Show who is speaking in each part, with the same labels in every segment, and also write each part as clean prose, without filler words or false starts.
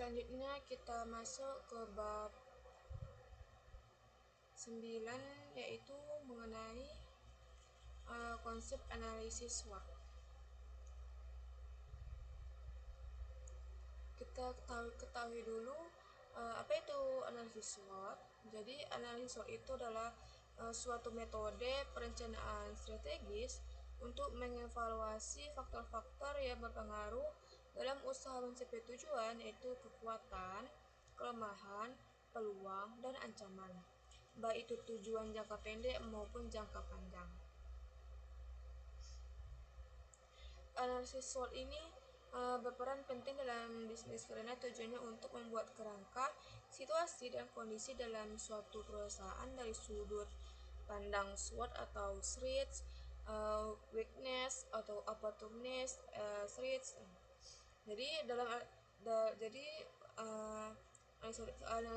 Speaker 1: Selanjutnya kita masuk ke bab 9, yaitu mengenai konsep analisis SWOT. Kita ketahui dulu apa itu analisis SWOT. Jadi analisis SWOT itu adalah suatu metode perencanaan strategis untuk mengevaluasi faktor-faktor yang berpengaruh dalam usaha mencapai tujuan, yaitu kekuatan, kelemahan, peluang, dan ancaman, baik itu tujuan jangka pendek maupun jangka panjang. Analisis SWOT ini berperan penting dalam bisnis karena tujuannya untuk membuat kerangka situasi dan kondisi dalam suatu perusahaan dari sudut pandang SWOT atau strengths, weakness atau opportunities, threats. Jadi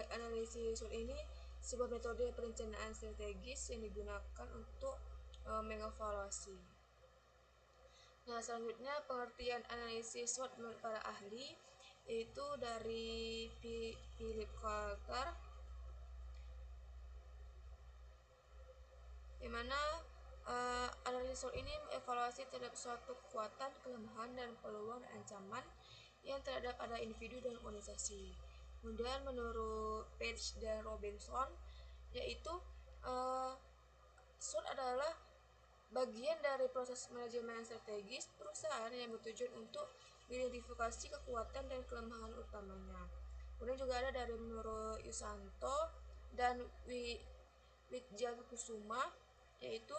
Speaker 1: analisis SWOT ini sebuah metode perencanaan strategis yang digunakan untuk mengevaluasi. Nah, selanjutnya pengertian analisis SWOT menurut para ahli yaitu dari Philip Kotler, di mana analisis SWOT ini mengevaluasi terhadap suatu kekuatan, kelemahan, dan peluang dan ancaman yang terhadap ada individu dan organisasi. Kemudian menurut Page dan Robinson, yaitu SWOT adalah bagian dari proses manajemen strategis perusahaan yang bertujuan untuk mengidentifikasi kekuatan dan kelemahan utamanya. Kemudian juga ada dari menurut Yusanto dan Wijaya-Kusuma, yaitu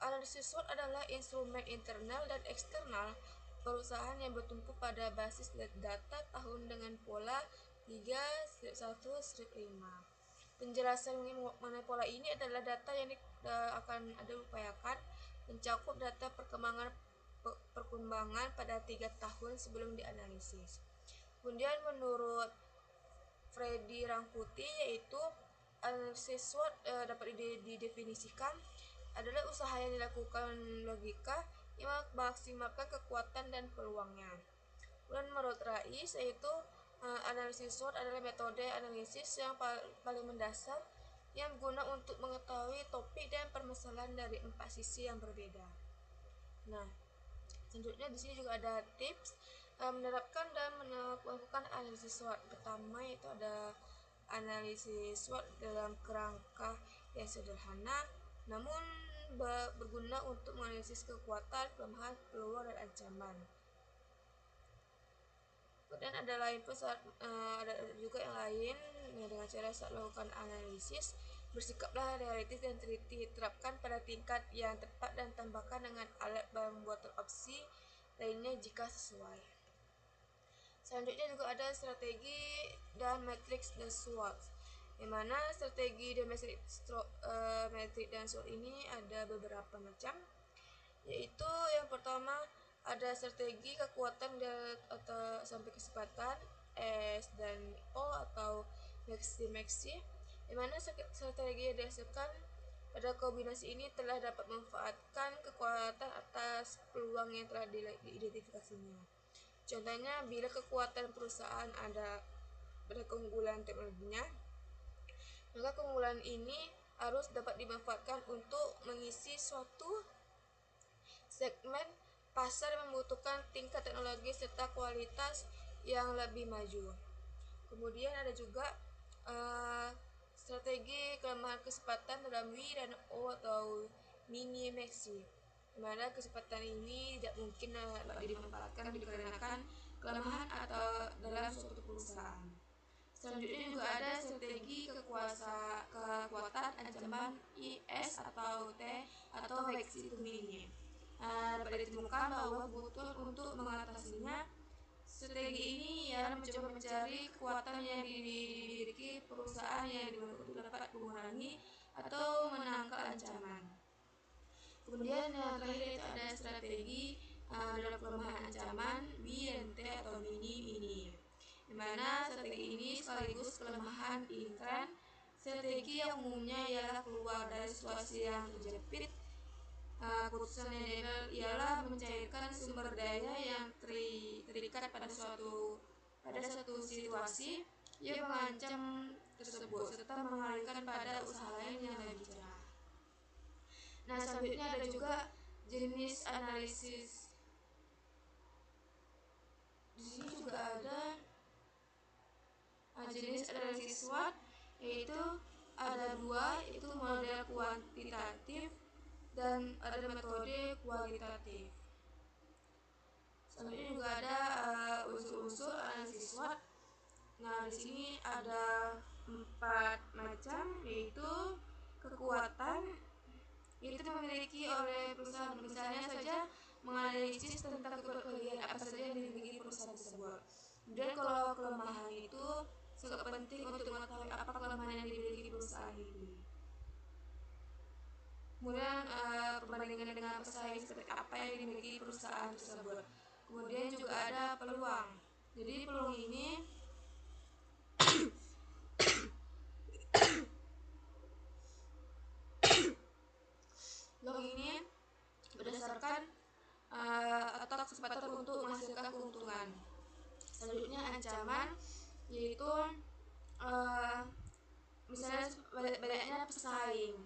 Speaker 1: analisis SWOT adalah instrumen internal dan eksternal perusahaan yang bertumpu pada basis data tahun dengan pola 3/1/5. Penjelasan mengenai pola ini adalah data yang akan diupayakan mencakup data perkembangan pada 3 tahun sebelum dianalisis. Kemudian menurut Freddy Rangkuti, yaitu analisis SWOT dapat didefinisikan adalah usaha yang dilakukan logika yang memaksimalkan kekuatan dan peluangnya. Dan menurut Rais, yaitu analisis SWOT adalah metode analisis yang paling mendasar yang berguna untuk mengetahui topik dan permasalahan dari 4 sisi yang berbeda. Nah, selanjutnya di sini juga ada tips menerapkan dan melakukan analisis SWOT. Pertama yaitu ada analisis SWOT dalam kerangka yang sederhana namun berguna untuk menganalisis kekuatan, kelemahan, peluang, dan ancaman. Dan ada juga yang lain dengan cara saat melakukan analisis bersikaplah realistis dan teliti, terapkan pada tingkat yang tepat dan tambahkan dengan alat pembuatan opsi lainnya jika sesuai. Selanjutnya juga ada strategi dan matriks dan SWOT, di mana strategi dan matriks dan SWOT ini ada beberapa macam, yaitu yang pertama ada strategi kekuatan atau sampai kesempatan S dan O atau maxi, di mana strategi yang dihasilkan pada kombinasi ini telah dapat memanfaatkan kekuatan atas peluang yang telah diidentifikasinya. Contohnya, bila kekuatan perusahaan pada keunggulan teknologinya, maka keunggulan ini harus dapat dimanfaatkan untuk mengisi suatu segmen pasar yang membutuhkan tingkat teknologi serta kualitas yang lebih maju. Kemudian ada juga strategi kelemahan kesempatan dalam W dan O atau mini maxi, di mana kesempatan ini tidak mungkin dimanfaatkan dikarenakan kelemahan atau dalam suatu perusahaan. Selanjutnya juga ada strategi kekuatan ancaman IS atau T atau maxi to mini. Dapat ditemukan bahwa kebutuhan untuk mengatasinya. Strategi ini ialah mencoba mencari kekuatan yang dimiliki perusahaan yang untuk dapat mengurangi atau menangkal ancaman. Kemudian yang terakhir itu ada strategi dalam kelemahan ancaman B dan T atau mini, di mana strategi ini sekaligus kelemahan intern. Strategi yang umumnya ialah keluar dari situasi yang terjepit Keputusan yang diambil ialah mencairkan sumber daya yang terikat pada suatu situasi yang mengancam tersebut serta mengalihkan pada usaha lain yang lebih cerah. Nah, selanjutnya ada juga jenis analisis. Di sini juga ada jenis analisis SWOT, yaitu ada dua, yaitu model kuantitatif dan ada metode kualitatif. Selanjutnya juga ada unsur-unsur analisis SWOT. Nah, di sini ada 4 macam, yaitu kekuatan itu dimiliki oleh perusahaan. Misalnya saja menganalisis tentang kelebihan apa saja yang dimiliki perusahaan tersebut. Kemudian kalau kelemahan itu sangat penting untuk mengetahui apa kelemahan yang dimiliki perusahaan itu. Kemudian perbandingan dengan pesaing seperti apa yang dimiliki perusahaan tersebut. Kemudian juga ada peluang. Jadi peluang ini berdasarkan atau kesempatan untuk menghasilkan keuntungan. Selanjutnya ancaman, yaitu misalnya banyaknya pesaing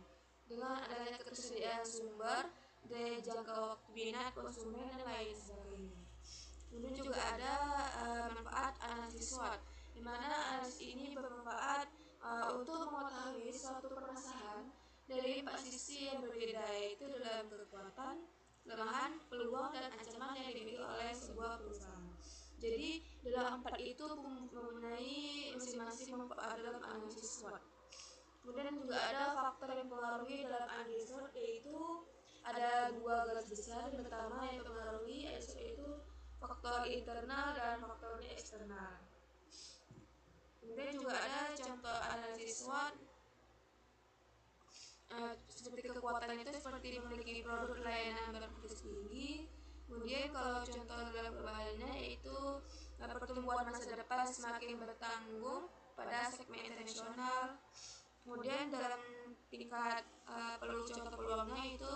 Speaker 1: dengan adanya ketersediaan sumber, daya jangka waktu minat konsumen dan lain sebagainya. Kemudian juga ada manfaat analisis SWOT, di mana analisis ini bermanfaat untuk mengetahui suatu permasalahan dari 4 sisi yang berbeda, yaitu dalam kekuatan, kelemahan, peluang, dan ancaman yang dimiliki oleh sebuah perusahaan. Jadi dalam 4 itu mempunyai masing-masing manfaat dalam analisis SWOT. Kemudian juga ada faktor yang mempengaruhi dalam analisis SWOT, yaitu ada 2 garis besar. Yang pertama yang mempengaruhi yaitu faktor internal dan faktor eksternal. Kemudian juga ada contoh analisis SWOT, seperti kekuatannya itu seperti memiliki produk layanan berkualitas tinggi. Kemudian kalau contoh dalam kelemahannya yaitu pertumbuhan masa depan semakin bertanggung pada segmen internasional. Kemudian dalam tingkat contoh peluangnya itu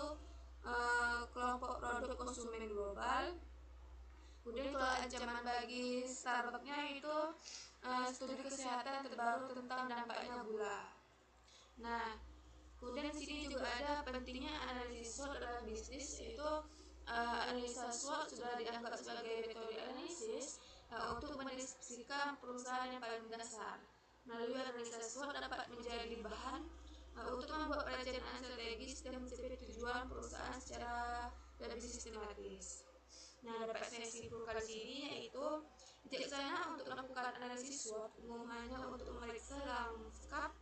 Speaker 1: kelompok produk konsumen global. Kemudian kalau ancaman bagi Starbucksnya itu studi kesehatan terbaru tentang dampaknya gula. Nah, kemudian di sini juga ada pentingnya analisis SWOT dalam bisnis, yaitu analisa SWOT sudah dianggap sebagai metode analisis untuk mendeskripsikan perusahaan yang paling dasar. Melalui analisa SWOT dapat menjadi bahan untuk membuat perencanaan strategis dan mencapai tujuan perusahaan secara lebih sistematis. Nah, dapat saya simpulkan di sini yaitu bijaksana untuk melakukan analisis SWOT umum hanya untuk memeriksa lanskap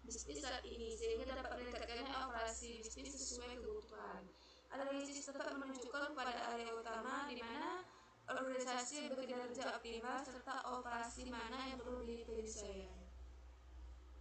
Speaker 1: bisnis saat ini sehingga dapat meningkatkan operasi bisnis sesuai kebutuhan. Analisis dapat menunjukkan pada area utama di mana organisasi berkinerja optimal serta operasi mana yang perlu dipenyelesaikan.